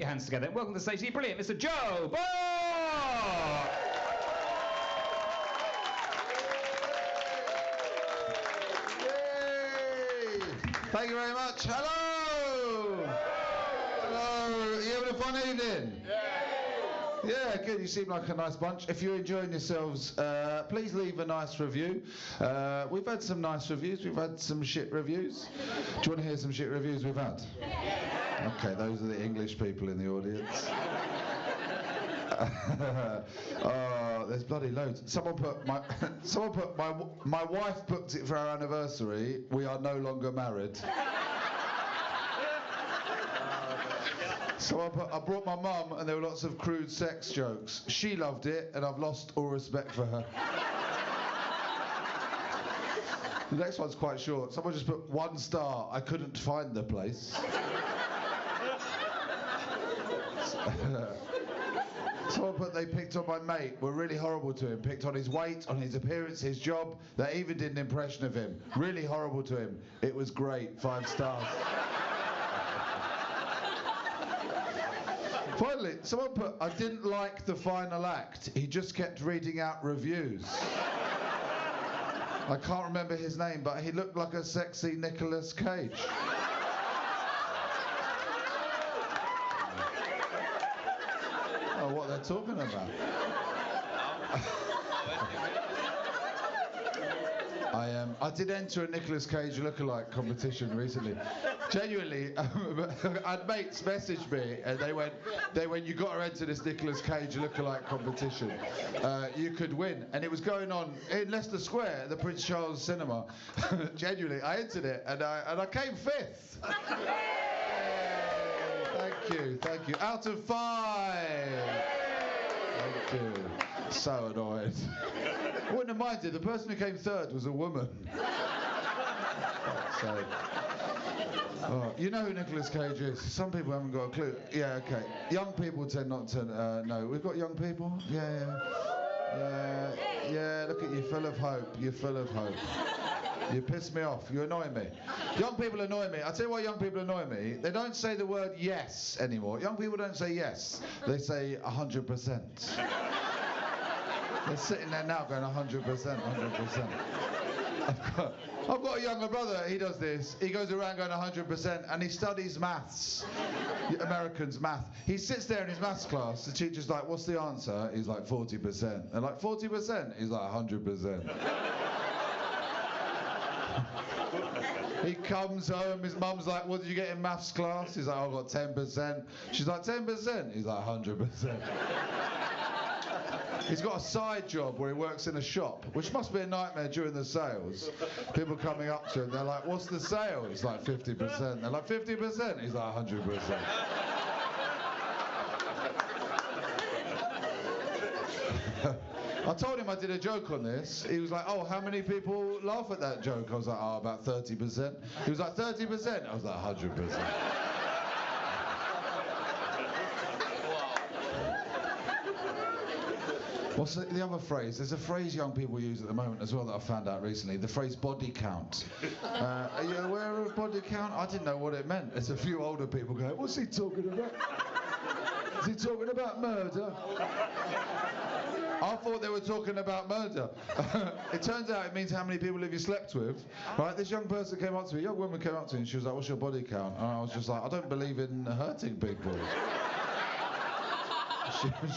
hands together. Welcome to the stage, the brilliant Mr. Joe Bob! Thank you very much. Hello! Hello! You having a fun evening? Yeah, good. You seem like a nice bunch. If you're enjoying yourselves, please leave a nice review. We've had some nice reviews. We've had some shit reviews. Do you want to hear some shit reviews we've had? Okay, those are the English people in the audience. Oh, there's bloody loads. Someone put my wife booked it for our anniversary. We are no longer married. Someone put, I brought my mum and there were lots of crude sex jokes. She loved it and I've lost all respect for her. The next one's quite short. Someone just put 1 star. I couldn't find the place. Someone put they picked on my mate, were really horrible to him, picked on his weight, on his appearance, his job, they even did an impression of him. Really horrible to him. It was great, 5 stars. Finally, someone put, I didn't like the final act, he just kept reading out reviews. I can't remember his name, but he looked like a sexy Nicolas Cage. Oh, what they're talking about. I did enter a Nicolas Cage lookalike competition recently. Genuinely, I had mates message me and they went, you got to enter this Nicolas Cage lookalike competition. You could win. And it was going on in Leicester Square at the Prince Charles Cinema. Genuinely, I entered it and I came 5th. Thank you. Out of 5. Thank you. So annoyed. I wouldn't have minded. The person who came 3rd was a woman. So, oh, you know who Nicolas Cage is? Some people haven't got a clue. Yeah, okay. Young people tend not to know. We've got young people? Yeah. Look at you, full of hope. You're full of hope. You piss me off. You annoy me. Young people annoy me. I'll tell you why young people annoy me. They don't say the word yes anymore. Young people don't say yes. They say 100%. They're sitting there now going 100%, 100%. I've got a younger brother, he does this. He goes around going 100% and he studies maths. Americans, math. He sits there in his maths class, the teacher's like, what's the answer? He's like, 40%. They're like, 40%? He's like, 100%. He comes home, his mum's like, what did you get in maths class? He's like, I got 10%. She's like, 10%? He's like, 100%. He's got a side job where he works in a shop, which must be a nightmare during the sales. People coming up to him, they're like, what's the sale? He's like, 50%. They're like, 50%? He's like, 100%. I told him I did a joke on this. He was like, oh, how many people laugh at that joke? I was like, oh, about 30%. He was like, 30%? I was like, 100%. What's the other phrase? There's a phrase young people use at the moment as well that I found out recently. The phrase body count. Are you aware of body count? I didn't know what it meant. There's a few older people going, what's he talking about? Is he talking about murder? I thought they were talking about murder. It turns out it means how many people have you slept with. Right? This young person came up to me, a young woman came up to me and she was like, what's your body count? And I was just like, I don't believe in hurting people.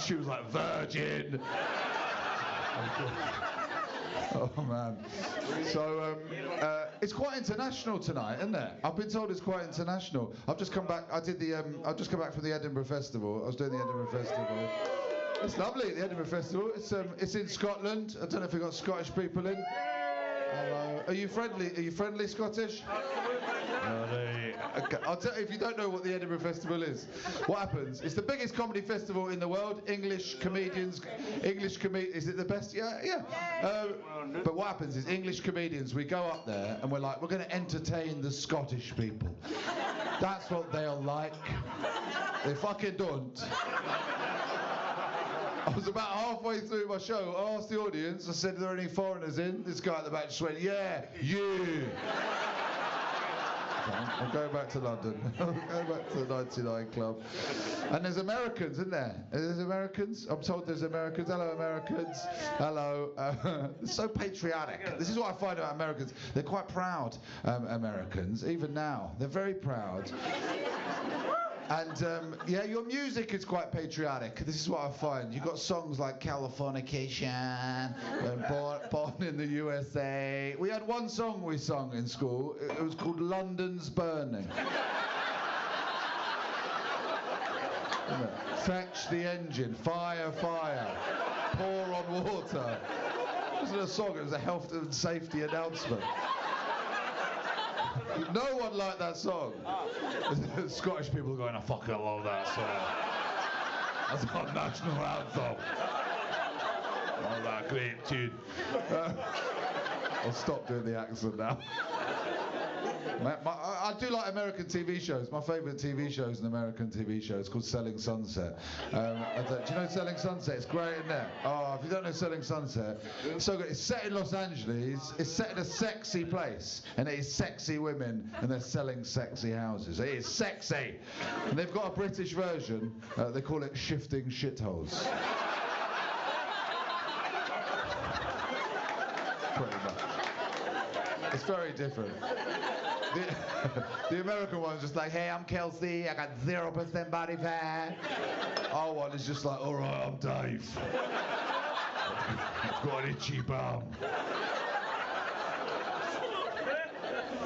She was like, virgin. Oh man. So it's quite international tonight, isn't it? I've been told it's quite international. I've just come back. I've just come back from the Edinburgh Festival. I was doing the Edinburgh Festival. It's lovely, the Edinburgh Festival. It's in Scotland. I don't know if we've got Scottish people in. Hello. Are you friendly? Are you friendly Scottish? Okay. I'll tell you, if you don't know what the Edinburgh Festival is, what happens? It's the biggest comedy festival in the world. English comedians, is it the best? Yeah. But what happens is English comedians, we go up there and we're like, we're going to entertain the Scottish people. That's what they'll like. They fucking don't. I was about halfway through my show. I asked the audience, I said, are there any foreigners in? This guy at the back just went, yeah, you. I'm going back to London. I'm going back to the 99 Club. And there's Americans, isn't there? There's Americans. I'm told there's Americans. Hello, Americans. Hello. It's so patriotic. This is what I find about Americans. They're quite proud, Americans, even now. They're very proud. And yeah, your music is quite patriotic. This is what I find. You've got songs like Californication and Born in the USA. We had one song we sung in school. It was called London's Burning. Fetch the engine, fire, fire, pour on water. It wasn't a song, it was a health and safety announcement. No one liked that song. Scottish people going, I fucking love that song. That's our national anthem. Oh, that great tune. I'll stop doing the accent now. I do like American TV shows. My favourite TV show is an American TV show. It's called Selling Sunset. Do you know Selling Sunset? It's great, isn't it? Oh, if you don't know Selling Sunset, it's so good. It's set in Los Angeles. It's set in a sexy place, and it is sexy women, and they're selling sexy houses. It is sexy, and they've got a British version. They call it Shifting Shitholes. Pretty much. It's very different. The American one's just like, hey, I'm Kelsey, I got 0% body fat. Our one is just like, all right, I'm Dave. I've got an itchy bum.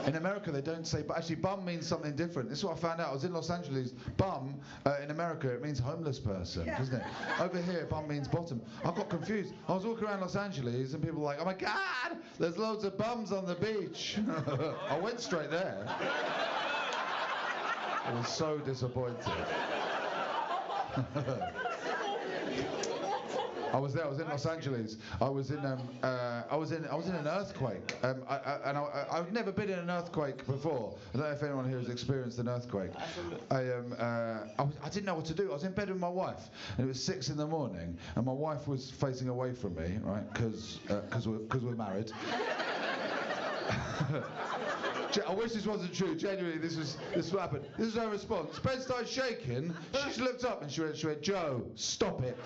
In America, they don't say, but actually, bum means something different. This is what I found out. I was in Los Angeles. Bum, in America, it means homeless person, doesn't it? Over here, bum means bottom. I got confused. I was walking around Los Angeles, and people were like, oh my God, there's loads of bums on the beach. I went straight there. I was so disappointed. I was there. I was in Los Angeles. I was in an earthquake. I've never been in an earthquake before. I don't know if anyone here has experienced an earthquake. I didn't know what to do. I was in bed with my wife, and it was 6 in the morning, and my wife was facing away from me, right? Because we're married. I wish this wasn't true. Genuinely, this is what happened. This is her response. Bed started shaking. She just looked up and she went, Joe, stop it.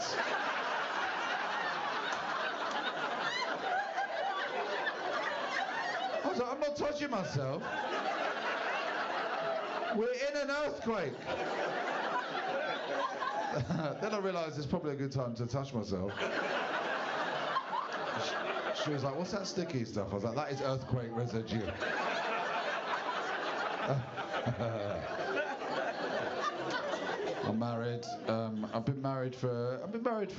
I was like, I'm not touching myself. We're in an earthquake. Then I realised it's probably a good time to touch myself. She was like, what's that sticky stuff? I was like, that is earthquake residue. I'm married. I've been married for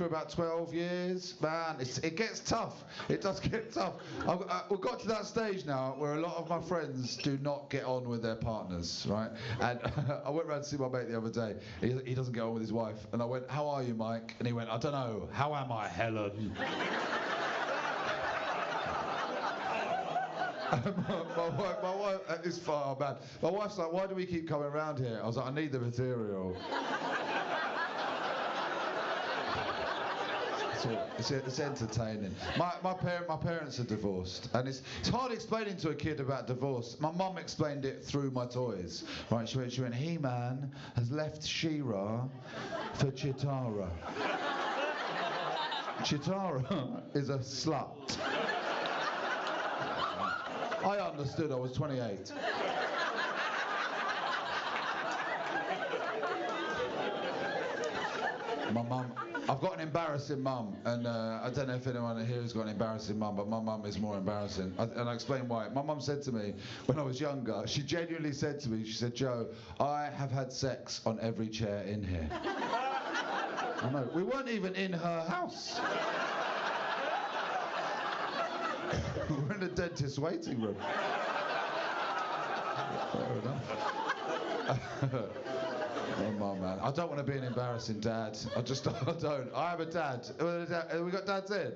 about 12 years. Man, it gets tough. It does get tough. We've got to that stage now where a lot of my friends do not get on with their partners, right? And I went round to see my mate the other day. He doesn't get on with his wife, and I went, "How are you, Mike?" And he went, "I don't know. How am I, Helen?" my wife is far bad. My wife's like, why do we keep coming around here? I was like, I need the material. It's entertaining. My parents are divorced, and it's hard explaining to a kid about divorce. My mum explained it through my toys. Right? She went, He-Man has left She-Ra for Chitara. Chitara is a slut. I understood. I was 28. My mum, I've got an embarrassing mum, and I don't know if anyone here has got an embarrassing mum, but my mum is more embarrassing. And I'll explain why. My mum said to me when I was younger, she genuinely said to me, she said, Joe, I have had sex on every chair in here. I know. We weren't even in her house. We're in a dentist's waiting room. Fair enough. Oh, my man. I don't want to be an embarrassing dad. I don't. I have a dad. Have we got dads in?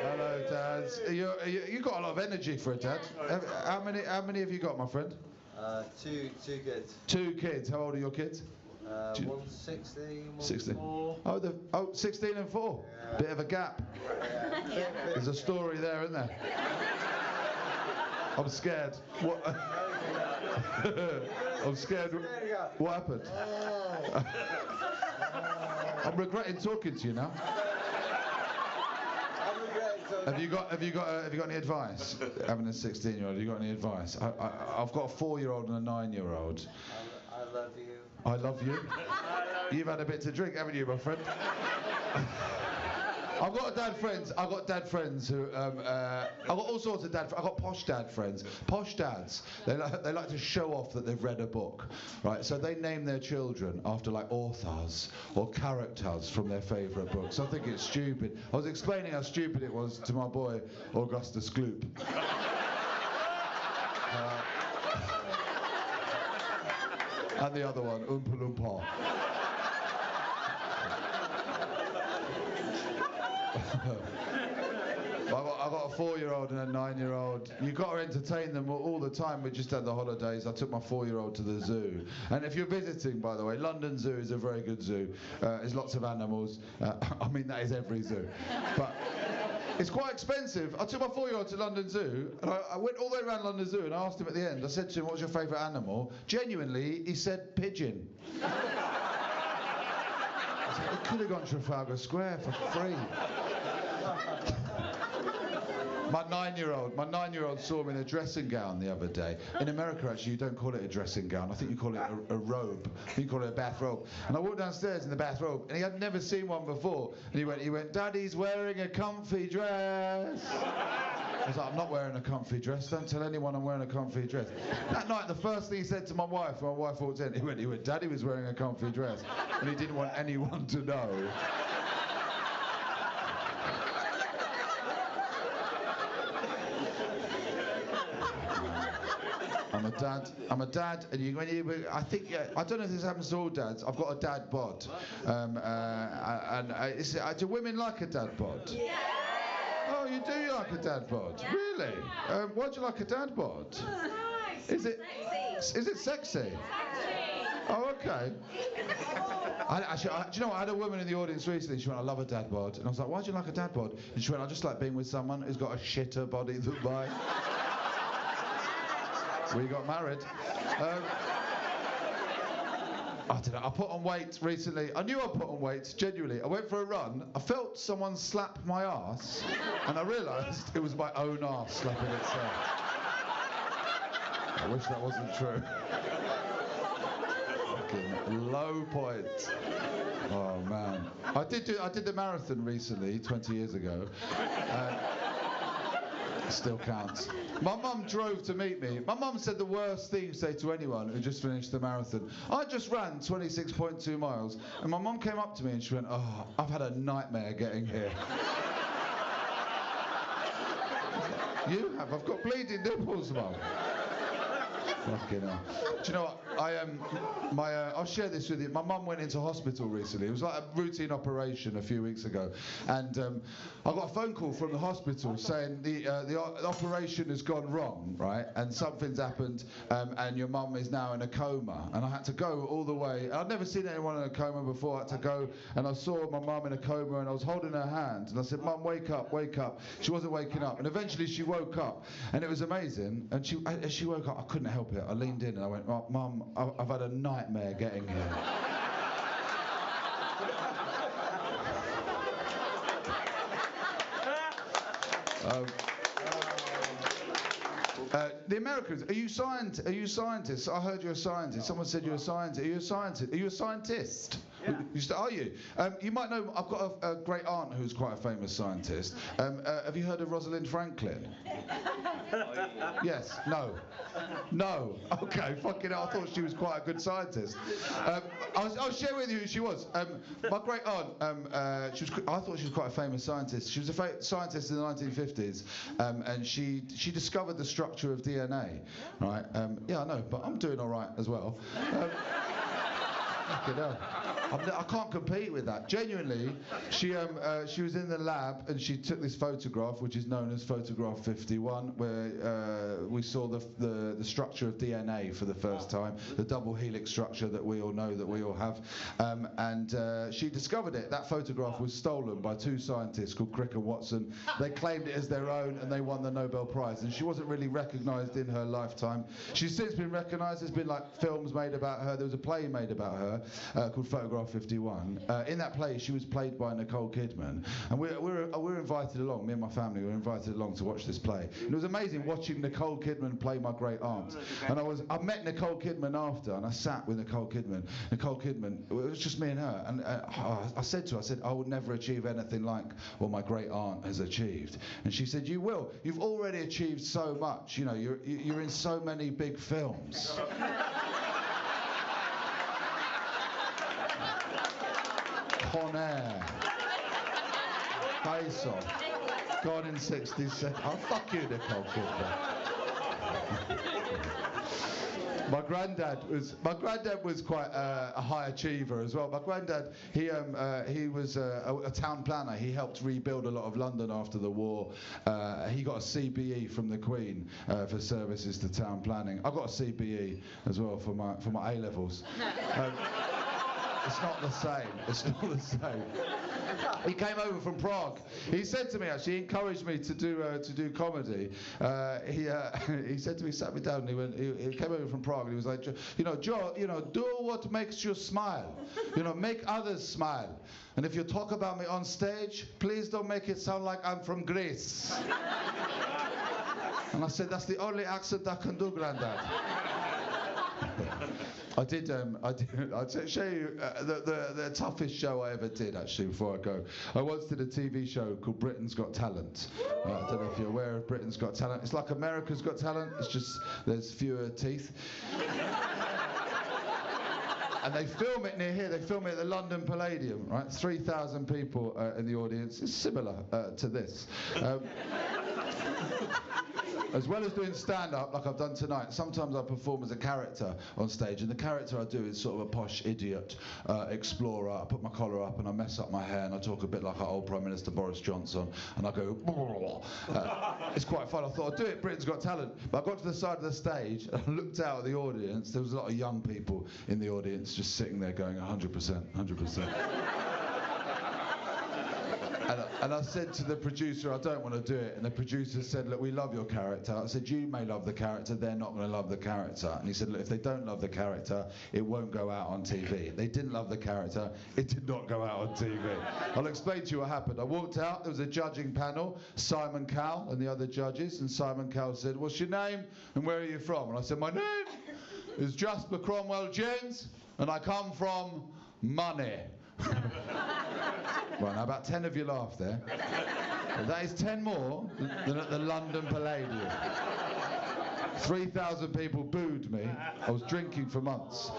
Hello, dads. You got a lot of energy for a dad. How many have you got, my friend? Two kids. 2 kids. How old are your kids? One's 16, one's 16. 4. Oh, 16 and 4. Yeah. Bit of a gap. Yeah. There's a story there, isn't there? I'm scared. What? I'm scared. What happened? I'm regretting talking to you now. Have you got any advice? Having a 16-year-old, have you got any advice? I've got a 4-year-old and a 9-year-old. I love you. I love you. You've had a bit to drink, haven't you, my friend? I've got dad friends. I've got dad friends who. I've got all sorts of dad. I've got posh dad friends. Posh dads. They like to show off that they've read a book, right? So they name their children after like authors or characters from their favourite books. I think it's stupid. I was explaining how stupid it was to my boy Augustus Gloop. And the other one, Oompa Loompa. I've got a 4-year-old and a 9-year-old. You've got to entertain them all the time. We just had the holidays. I took my 4-year-old to the zoo. And if you're visiting, by the way, London Zoo is a very good zoo. There's lots of animals. I mean, that is every zoo. But it's quite expensive. I took my 4-year-old to London Zoo, and I went all the way around London Zoo, and I asked him at the end, I said to him, what's your favourite animal? Genuinely, he said pigeon. I said, we could have gone Trafalgar Square for free. My 9-year-old saw me in a dressing gown the other day. In America, actually, you don't call it a dressing gown. I think you call it a robe. I think you call it a bathrobe. And I walked downstairs in the bathrobe, and he had never seen one before. And he went, Daddy's wearing a comfy dress. I was like, I'm not wearing a comfy dress. Don't tell anyone I'm wearing a comfy dress. That night, the first thing he said to my wife, when my wife walked in, he went, Daddy was wearing a comfy dress. And he didn't want anyone to know. I'm a dad, and I think, I don't know if this happens to all dads. I've got a dad bod, do women like a dad bod? Yeah. Oh, you do like a dad bod? Yeah. Really? Why do you like a dad bod? Nice. Is it sexy? Oh, okay. Do you know what? I had a woman in the audience recently. She went, I love a dad bod, and I was like, why do you like a dad bod? And she went, I just like being with someone who's got a shitter body than mine. We got married. I don't know. I put on weight recently. I knew I put on weight, genuinely. I went for a run. I felt someone slap my arse, and I realised it was my own arse slapping itself. I wish that wasn't true. Fucking low point. Oh man. I did the marathon recently, 20 years ago. Still counts. My mum drove to meet me. My mum said the worst thing you say to anyone who just finished the marathon. I just ran 26.2 miles, and my mum came up to me and she went, oh, I've had a nightmare getting here. You have? I've got bleeding nipples, mum. Fucking hell. Do you know what? I'll share this with you. My mum went into hospital recently. It was like a routine operation a few weeks ago, and I got a phone call from the hospital saying the operation has gone wrong, right? And something's happened, and your mum is now in a coma. And I had to go all the way. I'd never seen anyone in a coma before. I had to go, and I saw my mum in a coma, and I was holding her hand, and I said, Mum, wake up, wake up. She wasn't waking up, and eventually she woke up, and it was amazing. And as she woke up, I couldn't help it. I leaned in and I went, Mum, I've had a nightmare getting here. The Americans, are you scientists? I heard you're a scientist. Someone said you're a scientist. Are you a scientist? Are you a scientist? Yeah. Are you? You might know, I've got a great aunt who's quite a famous scientist. Have you heard of Rosalind Franklin? Yes? No? No? Okay, fucking hell, I thought she was quite a good scientist. I'll share with you who she was. My great aunt, I thought she was quite a famous scientist. She was a scientist in the 1950s, and she discovered the structure of DNA, right? Yeah, I know, but I'm doing all right as well. Fucking hell. I can't compete with that. Genuinely, she was in the lab and she took this photograph, which is known as photograph 51, where we saw the structure of DNA for the first time, the double helix structure that we all know, that we all have. And she discovered it. That photograph was stolen by two scientists called Crick and Watson. They claimed it as their own and they won the Nobel Prize. And she wasn't really recognised in her lifetime. She's since been recognised. There's been like films made about her. There was a play made about her called Photograph 51. In that play, she was played by Nicole Kidman. And we were invited along, me and my family were invited along to watch this play. And it was amazing watching Nicole Kidman play my great aunt. And I met Nicole Kidman after, and I sat with Nicole Kidman. Nicole Kidman, it was just me and her. And I said to her, I would never achieve anything like what my great aunt has achieved. And she said, you will. You've already achieved so much. You know, you're in so many big films. Con Air, Face Off, Gone in 60 Seconds. Oh, fuck you, Nicole Kidman. My granddad was quite a high achiever as well. My granddad, he was a town planner. He helped rebuild a lot of London after the war. He got a CBE from the Queen for services to town planning. I got a CBE as well for my A levels. It's not the same. It's not the same. He came over from Prague. He said to me, actually, he encouraged me to do comedy. He said to me, sat me down, and he came over from Prague, and he was like, Joe, do what makes you smile. Make others smile. And if you talk about me on stage, please don't make it sound like I'm from Greece. And I said, that's the only accent I can do, Grandad. I'd show you the toughest show I ever did, actually, before I go. I once did a TV show called Britain's Got Talent. I don't know if you're aware of Britain's Got Talent. It's like America's Got Talent, it's just there's fewer teeth. And they film it near here, they film it at the London Palladium, right? 3,000 people in the audience. It's similar to this. As well as doing stand-up, like I've done tonight, sometimes I perform as a character on stage, and the character I do is sort of a posh idiot explorer. I put my collar up and I mess up my hair and I talk a bit like our old Prime Minister Boris Johnson, and I go, it's quite fun. I thought I'd do it, Britain's Got Talent. But I got to the side of the stage and I looked out at the audience. There was a lot of young people in the audience just sitting there going 100%, 100%. And I said to the producer, I don't want to do it. And the producer said, look, we love your character. I said, you may love the character, they're not going to love the character. And he said, look, if they don't love the character, it won't go out on TV. They didn't love the character, it did not go out on TV. I'll explain to you what happened. I walked out, there was a judging panel, Simon Cowell and the other judges, and Simon Cowell said, what's your name and where are you from? And I said, my name is Jasper Cromwell James, and I come from money. Right, now about 10 of you laughed there. Well, that is 10 more than at the London Palladium. 3,000 people booed me. I was drinking for months.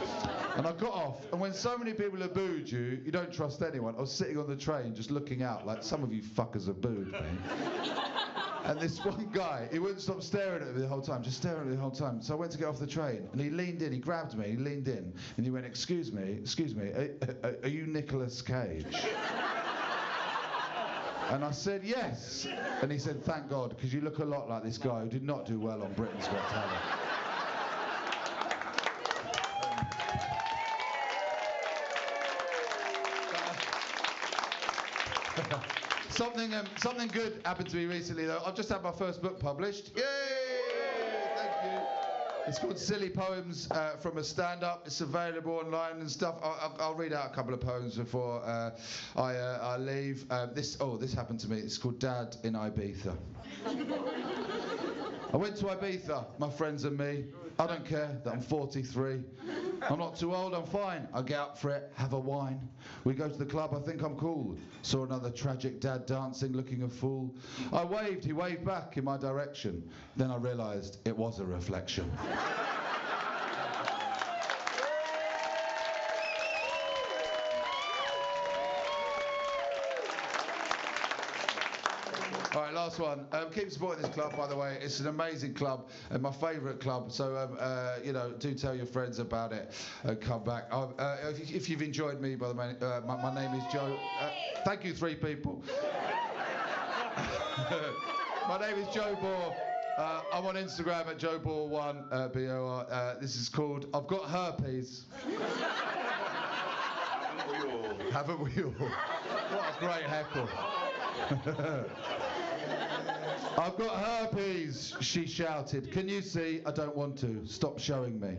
And I got off, and when so many people have booed you, you don't trust anyone. I was sitting on the train just looking out like, some of you fuckers have booed me. And this one guy, he wouldn't stop staring at me the whole time, just staring at me the whole time. So I went to get off the train, and he leaned in, he grabbed me, he leaned in, and he went, excuse me, are you Nicolas Cage? And I said, yes. And he said, thank God, because you look a lot like this guy who did not do well on Britain's Got Talent. Something good happened to me recently, though. I've just had my first book published. Yay! Thank you. It's called Silly Poems from a Stand-Up. It's available online and stuff. I'll read out a couple of poems before I leave. This happened to me. It's called Dad in Ibiza. I went to Ibiza, my friends and me. I don't care that I'm 43. I'm not too old, I'm fine. I get up for it, have a wine. We go to the club, I think I'm cool. Saw another tragic dad dancing, looking a fool. I waved, he waved back in my direction. Then I realised it was a reflection. All right, last one. Keep supporting this club, by the way. It's an amazing club and my favourite club. So, you know, do tell your friends about it and come back. If you've enjoyed me, by the way, my name is Joe. Thank you, 3 people. My name is Joe Bore. I'm on Instagram at JoeBore1, B-O-R. This is called I've Got Herpes. Haven't we all? What a great heckle. I've got herpes, she shouted. Can you see? I don't want to. Stop showing me.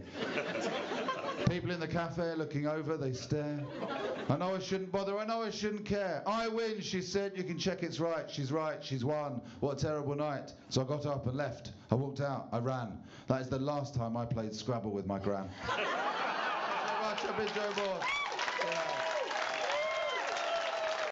People in the cafe are looking over, they stare. I know I shouldn't bother, I know I shouldn't care. I win, she said, you can check it's right, she's won. What a terrible night. So I got up and left. I walked out, I ran. That is the last time I played Scrabble with my gran. Thank you very much, I've been Joe Bore. Yeah.